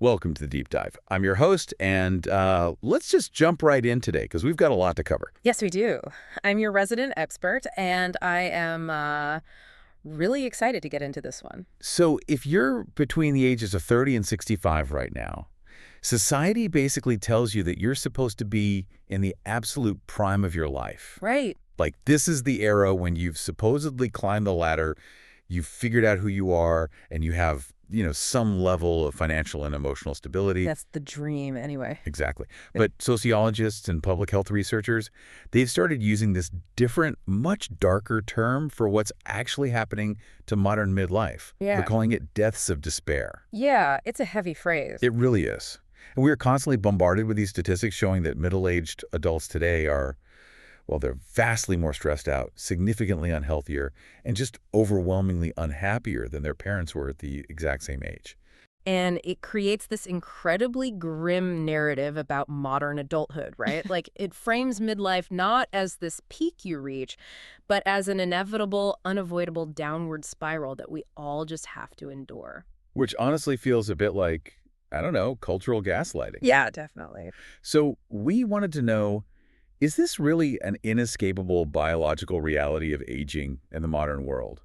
Welcome to the Deep Dive. I'm your host, and let's just jump right in today, because we've got a lot to cover. Yes, we do. I'm your resident expert, and I am really excited to get into this one. So if you're between the ages of 30 and 65 right now, society basically tells you that you're supposed to be in the absolute prime of your life. Right. Like, this is the era when you've supposedly climbed the ladder, you've figured out who you are, and you have, some level of financial and emotional stability. That's the dream, anyway. Exactly. But sociologists and public health researchers, they've started using this different, much darker term for what's actually happening to modern midlife. Yeah. They're calling it deaths of despair. Yeah, it's a heavy phrase. It really is. And we are constantly bombarded with these statistics showing that middle-aged adults today are, well, they're vastly more stressed out, significantly unhealthier, and just overwhelmingly unhappier than their parents were at the exact same age. And it creates this incredibly grim narrative about modern adulthood, right? Like, it frames midlife not as this peak you reach, but as an inevitable, unavoidable downward spiral that we all just have to endure. Which honestly feels a bit like, I don't know, cultural gaslighting. Yeah, definitely. So we wanted to know, is this really an inescapable biological reality of aging in the modern world?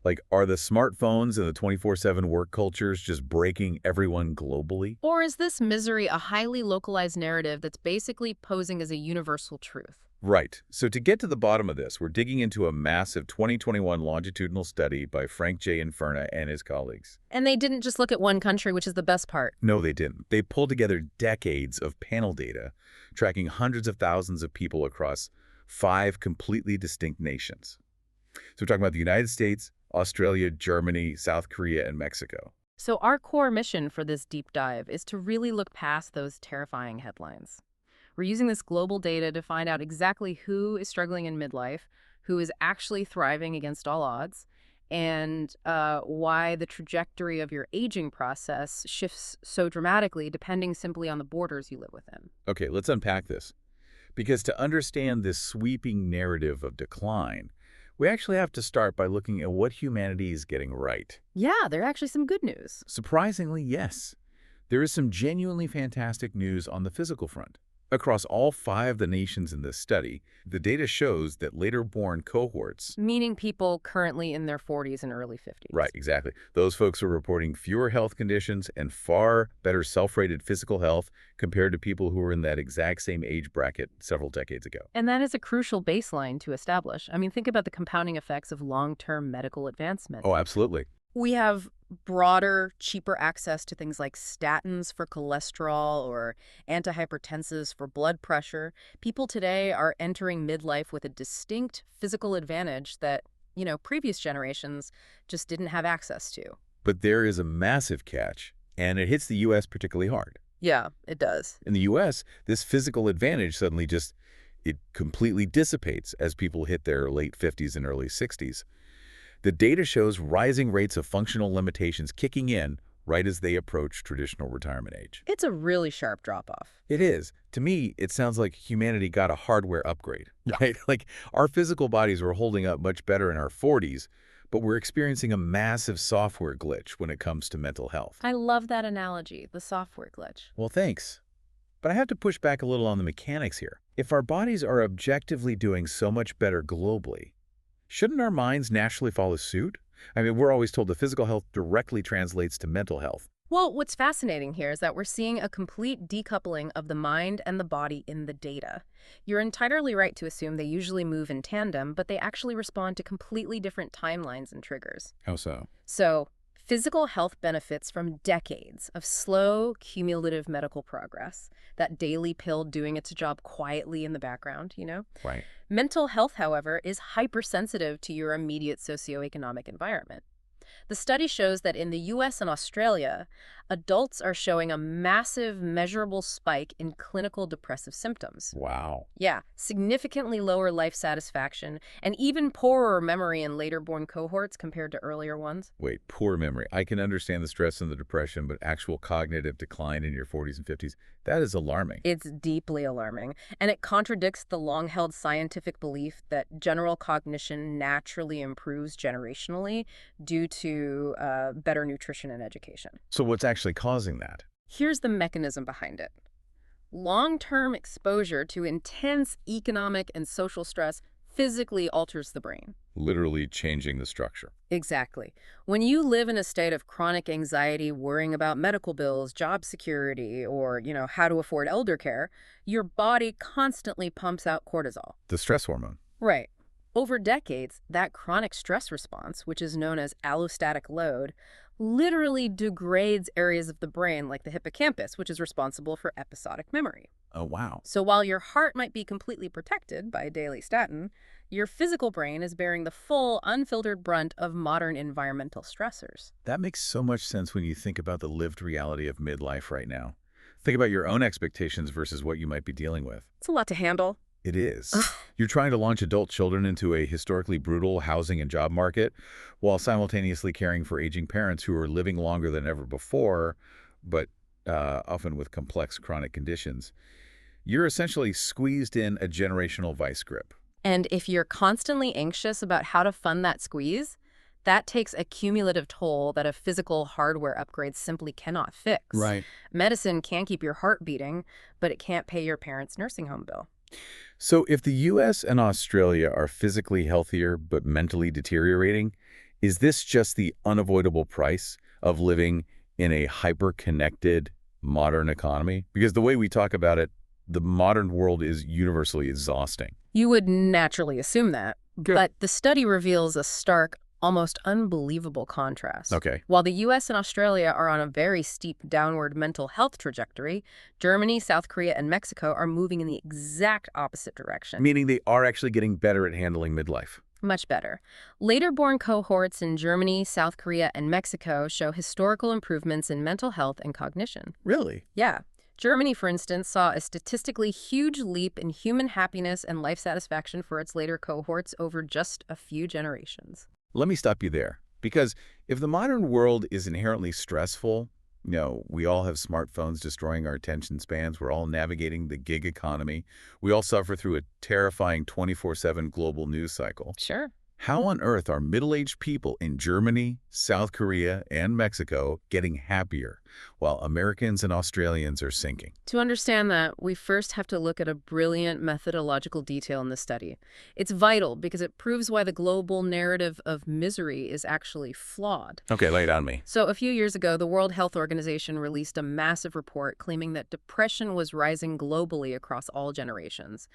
Like, are the smartphones and the 24/7 work cultures just breaking everyone globally? Or is this misery a highly localized narrative that's basically posing as a universal truth? Right. So to get to the bottom of this, we're digging into a massive 2021 longitudinal study by Frank Infurna and his colleagues. And they didn't just look at one country, which is the best part. No, they didn't. They pulled together decades of panel data, tracking hundreds of thousands of people across 5 completely distinct nations. So we're talking about the United States, Australia, Germany, South Korea, and Mexico. So our core mission for this deep dive is to really look past those terrifying headlines. We're using this global data to find out exactly who is struggling in midlife, who is actually thriving against all odds, and why the trajectory of your aging process shifts so dramatically depending simply on the borders you live within. Okay, let's unpack this. Because to understand this sweeping narrative of decline, we actually have to start by looking at what humanity is getting right. Yeah, there's actually some good news. Surprisingly, yes. There is some genuinely fantastic news on the physical front. Across all 5 of the nations in this study, the data shows that later-born cohorts— Meaning people currently in their 40s and early 50s. Right, exactly. Those folks are reporting fewer health conditions and far better self-rated physical health compared to people who were in that exact same age bracket several decades ago. And that is a crucial baseline to establish. I mean, think about the compounding effects of long-term medical advancement. Oh, absolutely. We have broader, cheaper access to things like statins for cholesterol or antihypertensives for blood pressure. People today are entering midlife with a distinct physical advantage that, previous generations just didn't have access to. But there is a massive catch, and it hits the U.S. particularly hard. Yeah, it does. In the U.S., this physical advantage suddenly it completely dissipates as people hit their late 50s and early 60s. The data shows rising rates of functional limitations kicking in right as they approach traditional retirement age. It's a really sharp drop-off. It is. To me, it sounds like humanity got a hardware upgrade, right? Like, our physical bodies were holding up much better in our 40s, but we're experiencing a massive software glitch when it comes to mental health. I love that analogy, the software glitch. Well, thanks. But I have to push back a little on the mechanics here. If our bodies are objectively doing so much better globally, shouldn't our minds naturally follow suit? I mean, we're always told that physical health directly translates to mental health. Well, what's fascinating here is that we're seeing a complete decoupling of the mind and the body in the data. You're entirely right to assume they usually move in tandem, but they actually respond to completely different timelines and triggers. How so? So, physical health benefits from decades of slow, cumulative medical progress, that daily pill doing its job quietly in the background, Right. Mental health, however, is hypersensitive to your immediate socioeconomic environment. The study shows that in the US and Australia, adults are showing a massive, measurable spike in clinical depressive symptoms. Wow. Yeah, significantly lower life satisfaction and even poorer memory in later-born cohorts compared to earlier ones. Wait, poor memory. I can understand the stress and the depression, but actual cognitive decline in your 40s and 50s, that is alarming. It's deeply alarming, and it contradicts the long-held scientific belief that general cognition naturally improves generationally due to better nutrition and education. So what's actually causing that? Here's the mechanism behind it. Long-term exposure to intense economic and social stress physically alters the brain. Literally changing the structure. Exactly. When you live in a state of chronic anxiety, worrying about medical bills, job security, or, how to afford elder care, your body constantly pumps out cortisol. The stress hormone. Right. Over decades, that chronic stress response, which is known as allostatic load, literally degrades areas of the brain like the hippocampus, which is responsible for episodic memory. Oh, wow. So while your heart might be completely protected by a daily statin, your physical brain is bearing the full, unfiltered brunt of modern environmental stressors. That makes so much sense when you think about the lived reality of midlife right now. Think about your own expectations versus what you might be dealing with. It's a lot to handle. It is. You're trying to launch adult children into a historically brutal housing and job market while simultaneously caring for aging parents who are living longer than ever before, but often with complex chronic conditions. You're essentially squeezed in a generational vice grip. And if you're constantly anxious about how to fund that squeeze, that takes a cumulative toll that a physical hardware upgrade simply cannot fix. Right. Medicine can keep your heart beating, but it can't pay your parents' nursing home bill. So if the U.S. and Australia are physically healthier but mentally deteriorating, is this just the unavoidable price of living in a hyper-connected modern economy? Because the way we talk about it, the modern world is universally exhausting. You would naturally assume that, Good. but the study reveals a stark, almost unbelievable contrast. Okay. While the U.S. and Australia are on a very steep downward mental health trajectory, Germany, South Korea, and Mexico are moving in the exact opposite direction. Meaning they are actually getting better at handling midlife. Much better. Later-born cohorts in Germany, South Korea, and Mexico show historical improvements in mental health and cognition. Really? Yeah. Germany, for instance, saw a statistically huge leap in human happiness and life satisfaction for its later cohorts over just a few generations. Let me stop you there. Because if the modern world is inherently stressful, we all have smartphones destroying our attention spans. We're all navigating the gig economy. We all suffer through a terrifying 24/7 global news cycle. Sure. How on earth are middle-aged people in Germany, South Korea, and Mexico getting happier while Americans and Australians are sinking? To understand that, we first have to look at a brilliant methodological detail in the study. It's vital because it proves why the global narrative of misery is actually flawed. Okay, lay it on me. So a few years ago, the World Health Organization released a massive report claiming that depression was rising globally across all generations.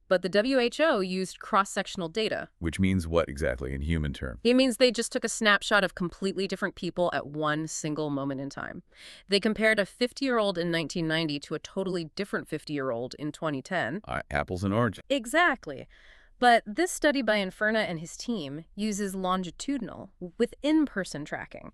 But the WHO used cross-sectional data. Which means what exactly in human terms? It means they just took a snapshot of completely different people at one single moment in time. They compared a 50-year-old in 1990 to a totally different 50-year-old in 2010. Apples and oranges. Exactly. But this study by Infurna and his team uses longitudinal, within-person tracking.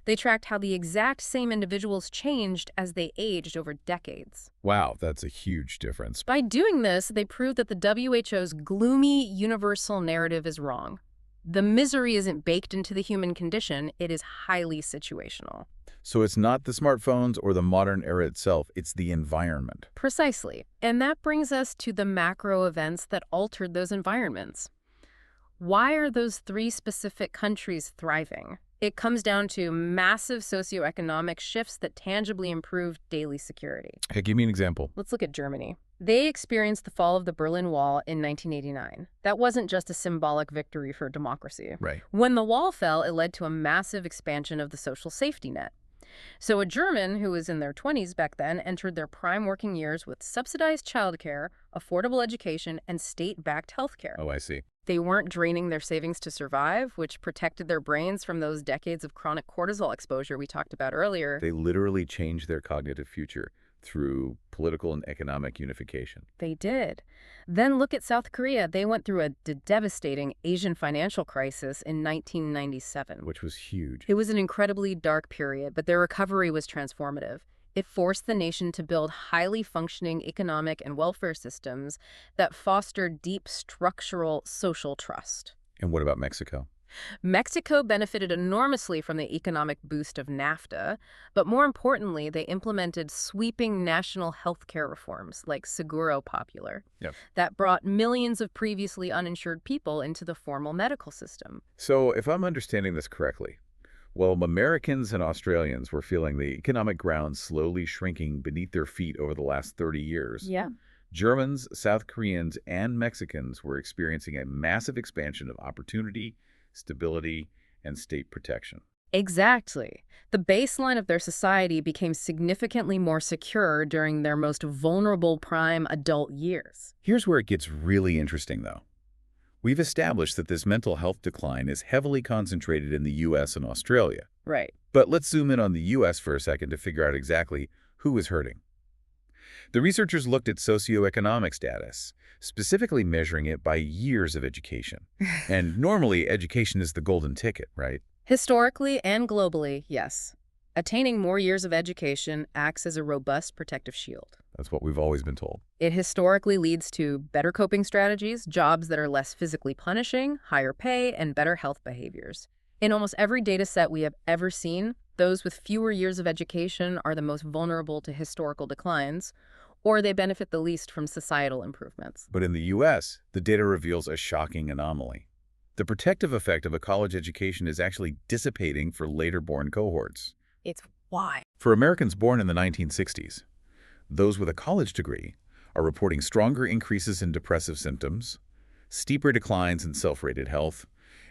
They tracked how the exact same individuals changed as they aged over decades. Wow, that's a huge difference. By doing this, they proved that the WHO's gloomy universal narrative is wrong. The misery isn't baked into the human condition, it is highly situational. So it's not the smartphones or the modern era itself, it's the environment. Precisely. And that brings us to the macro events that altered those environments. Why are those three specific countries thriving? It comes down to massive socioeconomic shifts that tangibly improved daily security. Hey, give me an example. Let's look at Germany. They experienced the fall of the Berlin Wall in 1989. That wasn't just a symbolic victory for democracy. Right. When the wall fell, it led to a massive expansion of the social safety net. So a German who was in their 20s back then entered their prime working years with subsidized childcare, affordable education, and state-backed healthcare. Oh, I see. They weren't draining their savings to survive, which protected their brains from those decades of chronic cortisol exposure we talked about earlier. They literally changed their cognitive future through political and economic unification. They did. Then look at South Korea. They went through a devastating Asian financial crisis in 1997. Which was huge. It was an incredibly dark period, but their recovery was transformative. It forced the nation to build highly functioning economic and welfare systems that fostered deep structural social trust. And what about Mexico? Mexico benefited enormously from the economic boost of NAFTA, but more importantly, they implemented sweeping national health care reforms like Seguro Popular that brought millions of previously uninsured people into the formal medical system. So if I'm understanding this correctly, While Americans and Australians were feeling the economic ground slowly shrinking beneath their feet over the last 30 years, Yeah. Germans, South Koreans, and Mexicans were experiencing a massive expansion of opportunity, stability, and state protection. Exactly. The baseline of their society became significantly more secure during their most vulnerable prime adult years. Here's where it gets really interesting, though. We've established that this mental health decline is heavily concentrated in the U.S. and Australia. Right. But let's zoom in on the U.S. for a second to figure out exactly who is hurting. The researchers looked at socioeconomic status, specifically measuring it by years of education. And normally, education is the golden ticket, right? Historically and globally, yes. Attaining more years of education acts as a robust protective shield. That's what we've always been told. It historically leads to better coping strategies, jobs that are less physically punishing, higher pay, and better health behaviors. In almost every data set we have ever seen, those with fewer years of education are the most vulnerable to historical declines, or they benefit the least from societal improvements. But in the U.S., the data reveals a shocking anomaly. The protective effect of a college education is actually dissipating for later-born cohorts. It's why. For Americans born in the 1960s, those with a college degree are reporting stronger increases in depressive symptoms, steeper declines in self-rated health,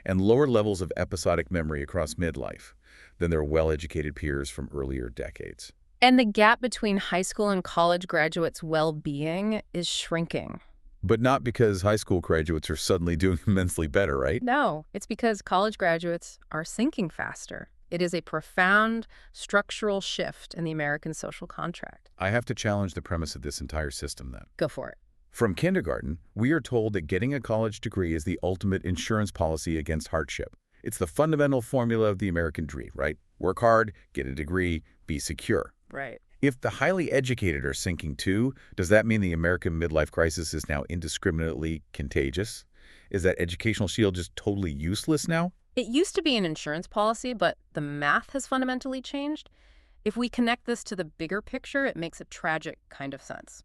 and lower levels of episodic memory across midlife than their well-educated peers from earlier decades. And the gap between high school and college graduates' well-being is shrinking. But not because high school graduates are suddenly doing immensely better, right? No, it's because college graduates are sinking faster. It is a profound structural shift in the American social contract. I have to challenge the premise of this entire system then. Go for it. From kindergarten, we are told that getting a college degree is the ultimate insurance policy against hardship. It's the fundamental formula of the American dream, right? Work hard, get a degree, be secure. Right. If the highly educated are sinking too, does that mean the American midlife crisis is now indiscriminately contagious? Is that educational shield just totally useless now? It used to be an insurance policy, but the math has fundamentally changed. If we connect this to the bigger picture, it makes a tragic kind of sense.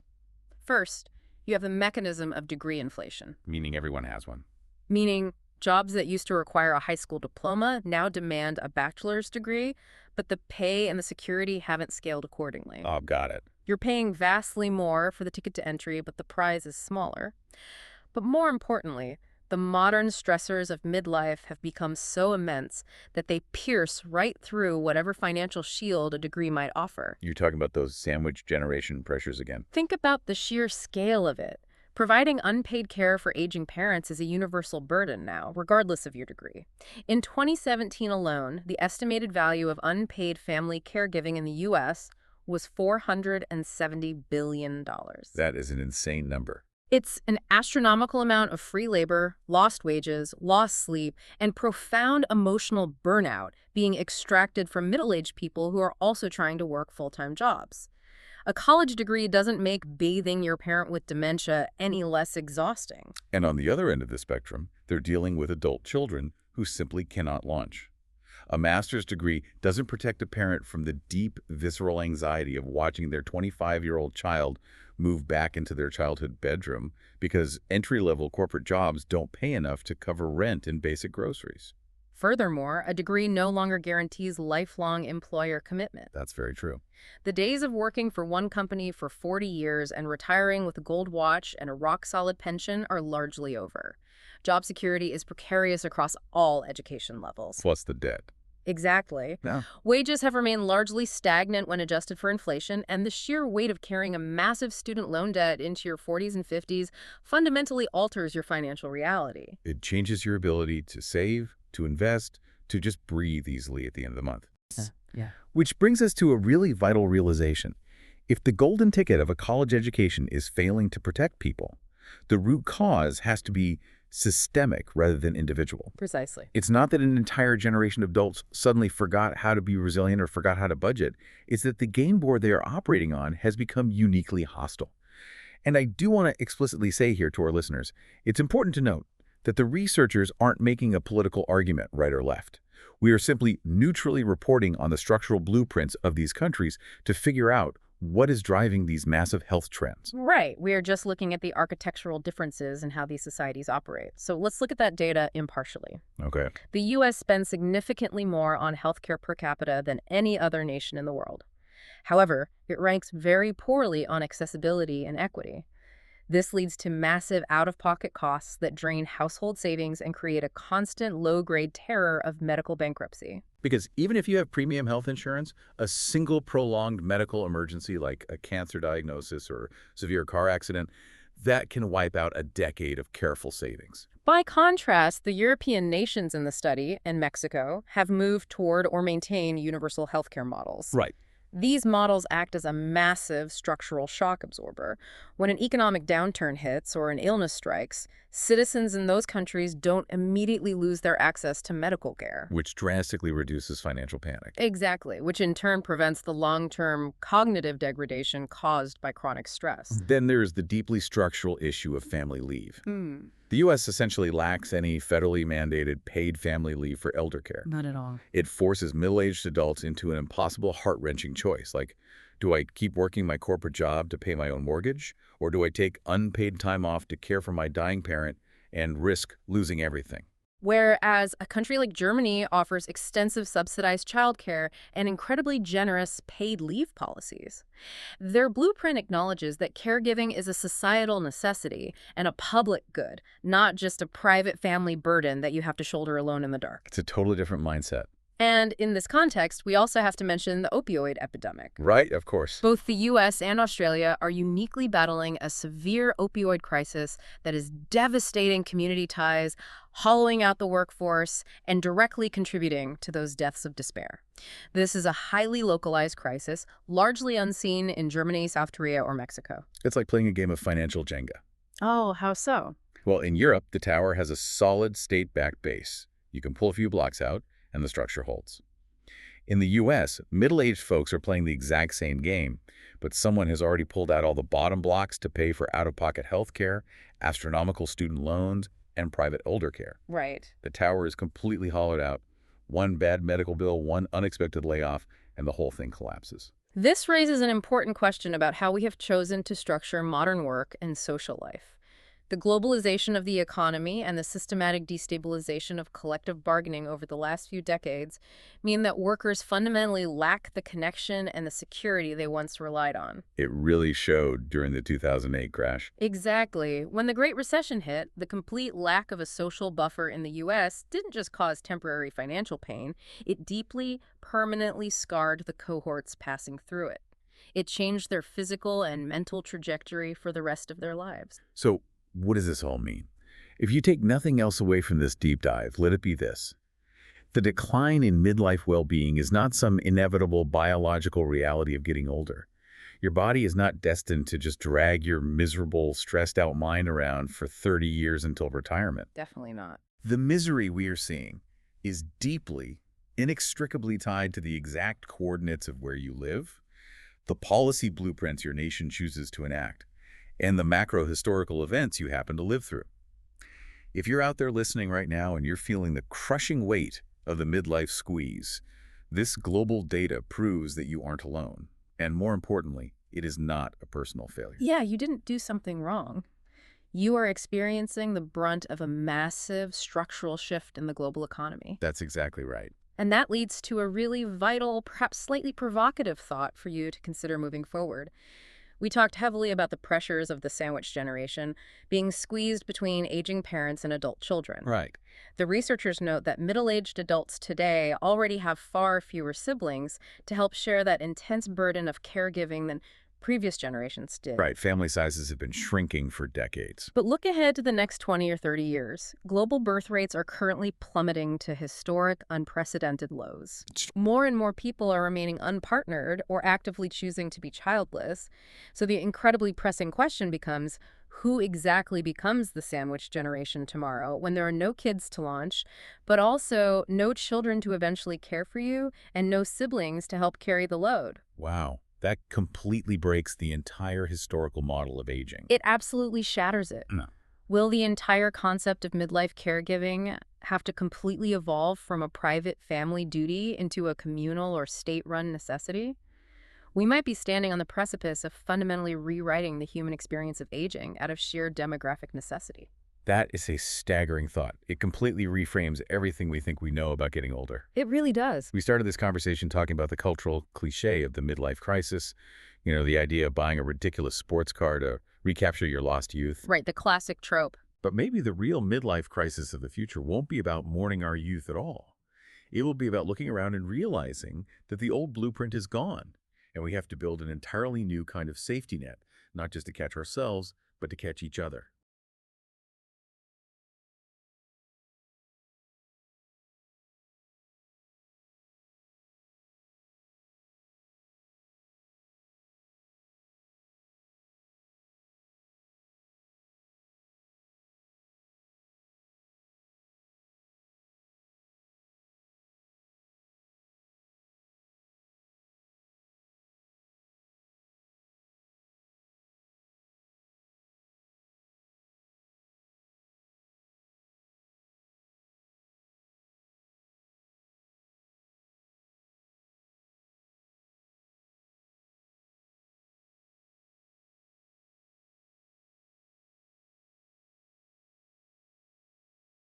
First, you have the mechanism of degree inflation. Meaning everyone has one. Meaning jobs that used to require a high school diploma now demand a bachelor's degree, but the pay and the security haven't scaled accordingly. Oh, got it. You're paying vastly more for the ticket to entry, but the prize is smaller. But more importantly, the modern stressors of midlife have become so immense that they pierce right through whatever financial shield a degree might offer. You're talking about those sandwich generation pressures again. Think about the sheer scale of it. Providing unpaid care for aging parents is a universal burden now, regardless of your degree. In 2017 alone, the estimated value of unpaid family caregiving in the U.S. was $470 billion. That is an insane number. It's an astronomical amount of free labor, lost wages, lost sleep, and profound emotional burnout being extracted from middle-aged people who are also trying to work full-time jobs. A college degree doesn't make bathing your parent with dementia any less exhausting. And on the other end of the spectrum, they're dealing with adult children who simply cannot launch. A master's degree doesn't protect a parent from the deep, visceral anxiety of watching their 25-year-old child move back into their childhood bedroom because entry-level corporate jobs don't pay enough to cover rent and basic groceries. Furthermore, a degree no longer guarantees lifelong employer commitment. That's very true. The days of working for one company for 40 years and retiring with a gold watch and a rock-solid pension are largely over. Job security is precarious across all education levels. Plus the debt. Exactly. Yeah. Wages have remained largely stagnant when adjusted for inflation, and the sheer weight of carrying a massive student loan debt into your 40s and 50s fundamentally alters your financial reality. It changes your ability to save, to invest, to just breathe easily at the end of the month. Yeah. Which brings us to a really vital realization. If the golden ticket of a college education is failing to protect people, the root cause has to be systemic rather than individual. Precisely. It's not that an entire generation of adults suddenly forgot how to be resilient or forgot how to budget. It's that the game board they are operating on has become uniquely hostile. And I do want to explicitly say here to our listeners, it's important to note that the researchers aren't making a political argument, right or left. We are simply neutrally reporting on the structural blueprints of these countries to figure out what is driving these massive health trends. Right. We are just looking at the architectural differences in how these societies operate. So let's look at that data impartially. Okay. The U.S. spends significantly more on healthcare per capita than any other nation in the world. However, it ranks very poorly on accessibility and equity. This leads to massive out-of-pocket costs that drain household savings and create a constant low-grade terror of medical bankruptcy. Because even if you have premium health insurance, a single prolonged medical emergency like a cancer diagnosis or severe car accident, that can wipe out a decade of careful savings. By contrast, the European nations in the study, and Mexico, have moved toward or maintain universal healthcare models. Right. These models act as a massive structural shock absorber. When an economic downturn hits or an illness strikes, citizens in those countries don't immediately lose their access to medical care. Which drastically reduces financial panic. Exactly, which in turn prevents the long-term cognitive degradation caused by chronic stress. Then there's the deeply structural issue of family leave. The U.S. essentially lacks any federally mandated paid family leave for elder care. Not at all. It forces middle-aged adults into an impossible, heart-wrenching choice, like, do I keep working my corporate job to pay my own mortgage, or do I take unpaid time off to care for my dying parent and risk losing everything? Whereas a country like Germany offers extensive subsidized childcare and incredibly generous paid leave policies. Their blueprint acknowledges that caregiving is a societal necessity and a public good, not just a private family burden that you have to shoulder alone in the dark. It's a totally different mindset. And in this context, we also have to mention the opioid epidemic. Right, of course. Both the U.S. and Australia are uniquely battling a severe opioid crisis that is devastating community ties, hollowing out the workforce, and directly contributing to those deaths of despair. This is a highly localized crisis, largely unseen in Germany, South Korea, or Mexico. It's like playing a game of financial Jenga. Oh, how so? Well, in Europe, the tower has a solid state-backed base. You can pull a few blocks out, and the structure holds. In the U.S., middle-aged folks are playing the exact same game, but someone has already pulled out all the bottom blocks to pay for out-of-pocket health care, astronomical student loans, and private older care. Right. The tower is completely hollowed out. One bad medical bill, one unexpected layoff, and the whole thing collapses. This raises an important question about how we have chosen to structure modern work and social life. The globalization of the economy and the systematic destabilization of collective bargaining over the last few decades mean that workers fundamentally lack the connection and the security they once relied on. It really showed during the 2008 crash. Exactly. When the Great Recession hit, the complete lack of a social buffer in the U.S. didn't just cause temporary financial pain, it deeply, permanently scarred the cohorts passing through it. It changed their physical and mental trajectory for the rest of their lives. So, what does this all mean? If you take nothing else away from this deep dive, let it be this. The decline in midlife well-being is not some inevitable biological reality of getting older. Your body is not destined to just drag your miserable, stressed-out mind around for 30 years until retirement. Definitely not. The misery we are seeing is deeply, inextricably tied to the exact coordinates of where you live, the policy blueprints your nation chooses to enact, and the macro-historical events you happen to live through. If you're out there listening right now and you're feeling the crushing weight of the midlife squeeze, this global data proves that you aren't alone. And more importantly, it is not a personal failure. Yeah, you didn't do something wrong. You are experiencing the brunt of a massive structural shift in the global economy. That's exactly right. And that leads to a really vital, perhaps slightly provocative thought for you to consider moving forward. We talked heavily about the pressures of the sandwich generation being squeezed between aging parents and adult children. Right. The researchers note that middle-aged adults today already have far fewer siblings to help share that intense burden of caregiving than previous generations did. Right. Family sizes have been shrinking for decades. But look ahead to the next 20 or 30 years. Global birth rates are currently plummeting to historic, unprecedented lows. More and more people are remaining unpartnered or actively choosing to be childless. So the incredibly pressing question becomes, who exactly becomes the sandwich generation tomorrow when there are no kids to launch, but also no children to eventually care for you and no siblings to help carry the load? Wow. That completely breaks the entire historical model of aging. It absolutely shatters it. No. Will the entire concept of midlife caregiving have to completely evolve from a private family duty into a communal or state-run necessity? We might be standing on the precipice of fundamentally rewriting the human experience of aging out of sheer demographic necessity. That is a staggering thought. It completely reframes everything we think we know about getting older. It really does. We started this conversation talking about the cultural cliche of the midlife crisis, the idea of buying a ridiculous sports car to recapture your lost youth. Right, the classic trope. But maybe the real midlife crisis of the future won't be about mourning our youth at all. It will be about looking around and realizing that the old blueprint is gone, and we have to build an entirely new kind of safety net, not just to catch ourselves, but to catch each other.